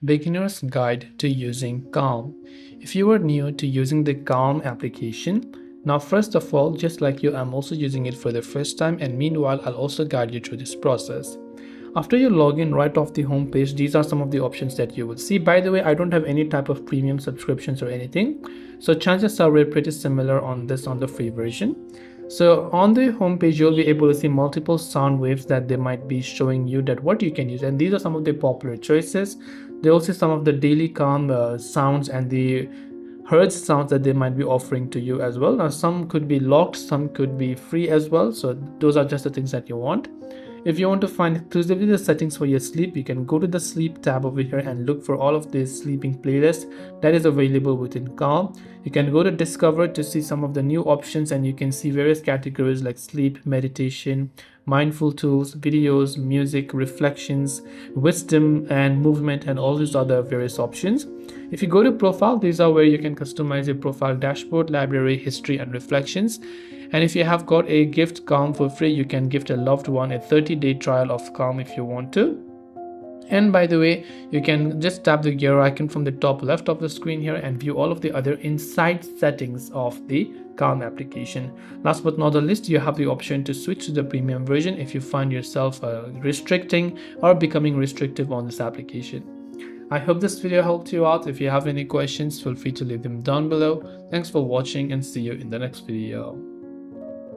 Beginner's Guide to Using Calm. If you are new to using the Calm application, now first of all, just like you, I'm also using it for the first time, and meanwhile I'll also guide you through this process. After you log in right off the home page, these are some of the options that you will see. By the way, I don't have any type of premium subscriptions or anything, so chances are we're pretty similar on the free version. So on the home page, you'll be able to see multiple sound waves that they might be showing you that what you can use, and these are some of the popular choices. They also some of the daily calm sounds and the hertz sounds that they might be offering to you as well. Now some could be locked, some could be free as well, so those are just the things that you want. If you want to find exclusively the settings for your sleep, you can go to the sleep tab over here and look for all of this sleeping playlist that is available within Calm. You can go to Discover to see some of the new options, and you can see various categories like sleep, meditation, mindful tools, videos, music, reflections, wisdom, and movement, and all these other various options. If you go to profile, these are where you can customize your profile dashboard, library, history, and reflections. And if you have got a gift Calm for free, you can gift a loved one a 30-day trial of Calm if you want to. And by the way, you can just tap the gear icon from the top left of the screen here and view all of the other inside settings of the Calm application. Last but not the least, you have the option to switch to the premium version if you find yourself restricting or becoming restrictive on this application. I hope this video helped you out. If you have any questions, feel free to leave them down below. Thanks for watching and see you in the next video.